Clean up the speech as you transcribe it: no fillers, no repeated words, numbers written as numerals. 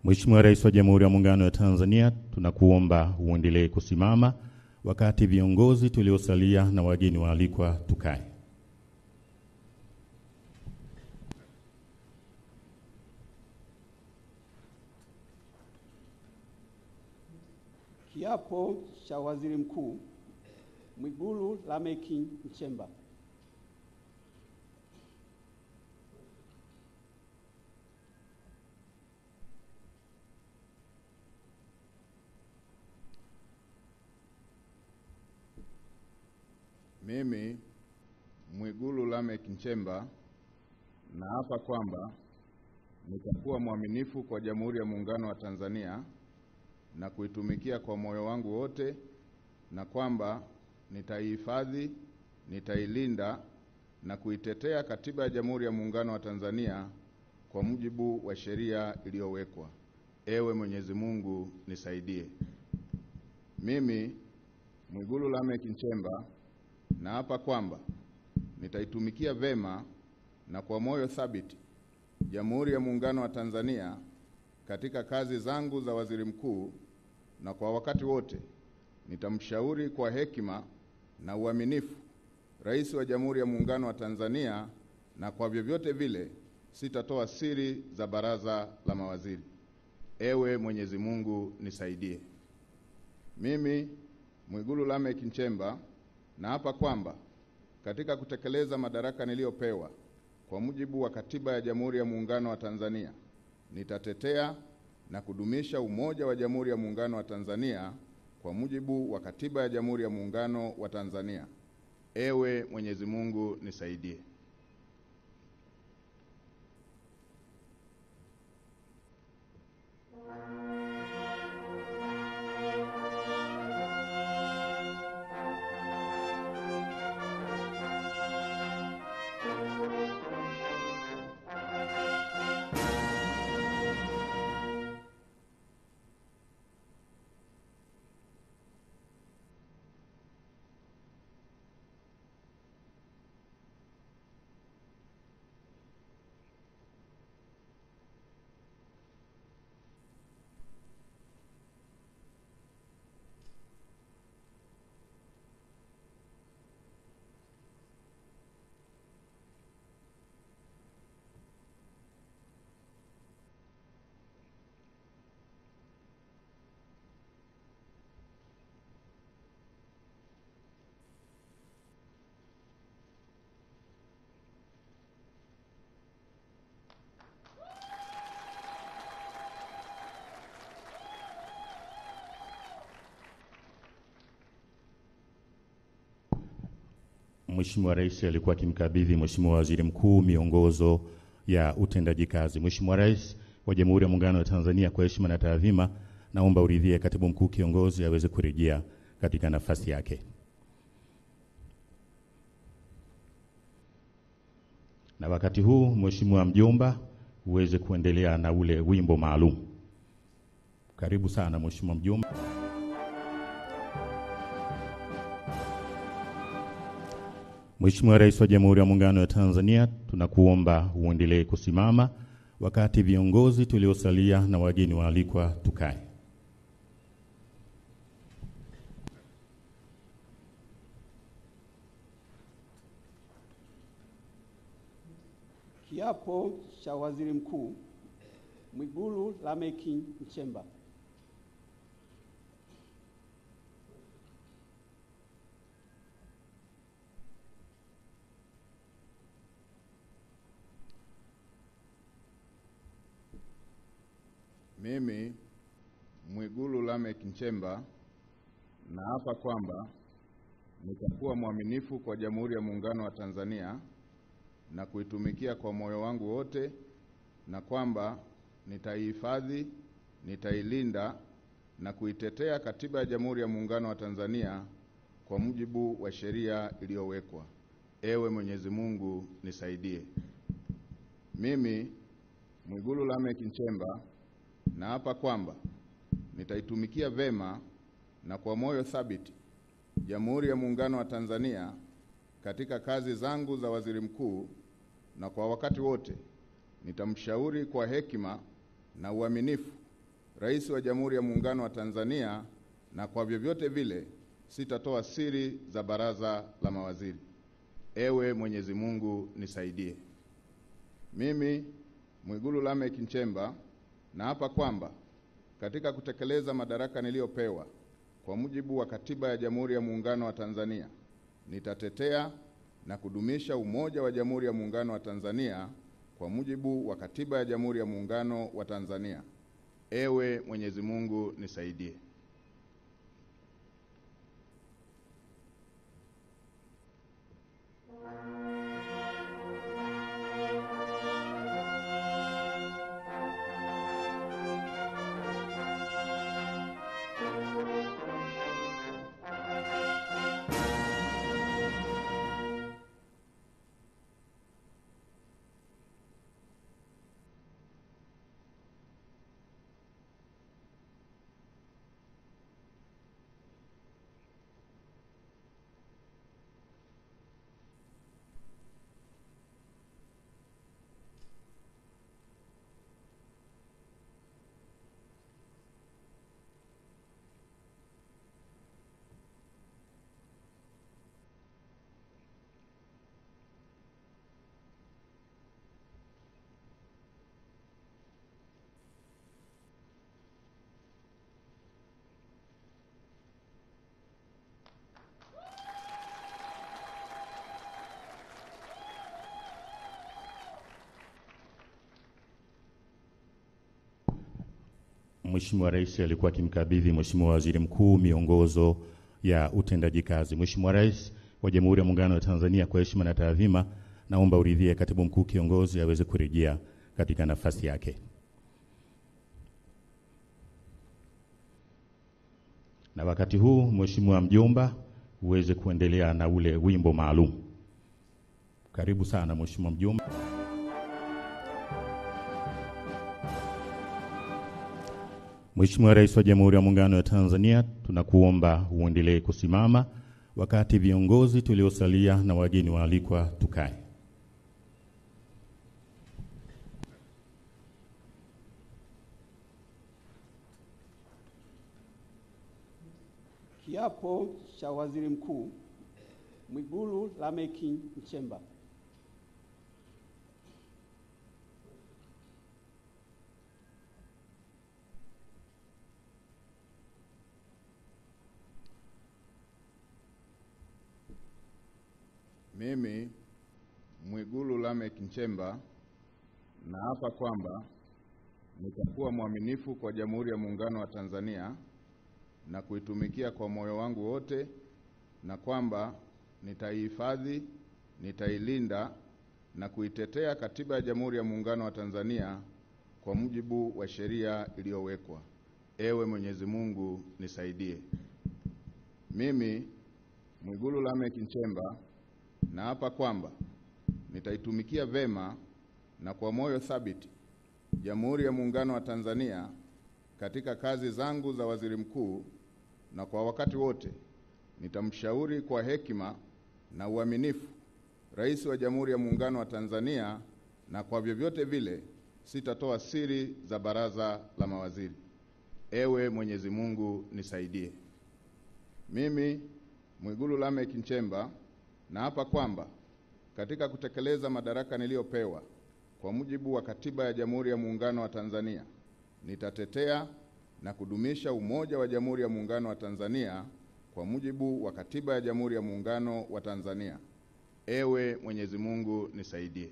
Mheshimiwa Rais wa Jamhuri ya Muungano wa Tanzania, tunakuomba uendelee kusimama wakati viongozi tuliosalia na wageni waalikwa tukae. Kiapo cha Waziri Mkuu Mwigulu Lameck Nchemba. Mimi Mwigulu Lameck Nchemba naapa kwamba nitakuwa mwaminifu kwa Jamhuri ya Muungano wa Tanzania na kuitumikia kwa moyo wangu wote, na kwamba nitaihifadhi, nitailinda na kuitetea Katiba ya Jamhuri ya Muungano wa Tanzania kwa mujibu wa sheria iliyowekwa. Ewe Mwenyezi Mungu nisaidie. Mimi Mwigulu Lameck Nchemba naapa kwamba nitaitumikia vema na kwa moyo thabiti Jamhuri ya Muungano wa Tanzania katika kazi zangu za waziri mkuu, na kwa wakati wote nitamshauri kwa hekima na uaminifu Rais wa Jamhuri ya Muungano wa Tanzania, na kwa vyovyote vile sitatoa siri za baraza la mawaziri. Ewe Mwenyezi Mungu nisaidie. Mimi Mwigulu Lameck Nchemba naapa kwamba katika kutekeleza madaraka niliyopewa kwa mujibu wa Katiba ya Jamhuri ya Muungano wa Tanzania, nitatetea na kudumisha umoja wa Jamhuri ya Muungano wa Tanzania kwa mujibu wa Katiba ya Jamhuri ya Muungano wa Tanzania. Ewe Mwenyezi Mungu nisaidie. Mheshimiwa Rais alikuwa akimkabidhi Mheshimiwa Waziri Mkuu miongozo ya utendaji kazi. Mheshimiwa Rais wa Jamhuri ya Muungano wa Tanzania, kwa heshima na taadhima, naomba uridhie Katibu Mkuu Kiongozi aweze kurejea katika nafasi yake. Na wakati huu Mheshimiwa Mjomba uweze kuendelea na ule wimbo maalum. Karibu sana Mheshimiwa Mjomba. Mheshimiwa Rais wa Jamhuri ya Muungano wa Tanzania, tunakuomba uendelee kusimama wakati viongozi tuliosalia na wageni waalikwa tukae. Kiapo cha Waziri Mkuu Mwigulu Lameck Nchemba. Mimi Mwigulu Lameck Nchemba naapa kwamba nitakuwa mwaminifu kwa Jamhuri ya Muungano wa Tanzania na kuitumikia kwa moyo wangu wote, na kwamba nitaihifadhi, nitailinda na kuitetea Katiba ya Jamhuri ya Muungano wa Tanzania kwa mujibu wa sheria iliyowekwa. Ewe Mwenyezi Mungu nisaidie. Mimi Mwigulu Lameck Nchemba naapa kwamba nitaitumikia vema na kwa moyo thabiti Jamhuri ya Muungano wa Tanzania katika kazi zangu za waziri mkuu, na kwa wakati wote nitamshauri kwa hekima na uaminifu Rais wa Jamhuri ya Muungano wa Tanzania, na kwa vyovyote vile sitatoa siri za baraza la mawaziri. Ewe Mwenyezi Mungu nisaidie. Mimi Mwigulu Lameck Nchemba naapa kwamba katika kutekeleza madaraka niliyopewa kwa mujibu wa Katiba ya Jamhuri ya Muungano wa Tanzania, nitatetea na kudumisha umoja wa Jamhuri ya Muungano wa Tanzania kwa mujibu wa Katiba ya Jamhuri ya Muungano wa Tanzania. Ewe Mwenyezi Mungu nisaidie. Mheshimiwa Rais alikuwa akimkabidhi Mheshimiwa Waziri Mkuu miongozo ya utendaji kazi. Mheshimiwa Rais wa Jamhuri ya Muungano wa Tanzania, kwa heshima na taadhima, naomba uridhie Katibu Mkuu Kiongozi aweze kurejea katika nafasi yake. Na wakati huu Mheshimiwa Mjomba uweze kuendelea na ule wimbo maalum. Karibu sana Mheshimiwa Mjomba. Mheshimiwa Rais wa Jamhuri ya Muungano wa Tanzania, tunakuomba uendelee kusimama wakati viongozi tuliosalia na wageni waalikwa tukae. Kiapo cha Waziri Mkuu Mwigulu Lameck Nchemba. Mimi Mwigulu Lameck Nchemba naapa kwamba nitakuwa mwaminifu kwa Jamhuri ya Muungano wa Tanzania na kuitumikia kwa moyo wangu wote, na kwamba nitaihifadhi, nitailinda na kuitetea Katiba ya Jamhuri ya Muungano wa Tanzania kwa mujibu wa sheria iliyowekwa. Ewe Mwenyezi Mungu nisaidie. Mimi Mwigulu Lameck Nchemba naapa kwamba nitaitumikia vema na kwa moyo thabiti Jamhuri ya Muungano wa Tanzania katika kazi zangu za waziri mkuu, na kwa wakati wote nitamshauri kwa hekima na uaminifu Rais wa Jamhuri ya Muungano wa Tanzania, na kwa vyovyote vile sitatoa siri za baraza la mawaziri. Ewe Mwenyezi Mungu nisaidie. Mimi Mwigulu Lameck Nchemba naapa kwamba katika kutekeleza madaraka niliyopewa kwa mujibu wa Katiba ya Jamhuri ya Muungano wa Tanzania, nitatetea na kudumisha umoja wa Jamhuri ya Muungano wa Tanzania kwa mujibu wa Katiba ya Jamhuri ya Muungano wa Tanzania. Ewe Mwenyezi Mungu nisaidie.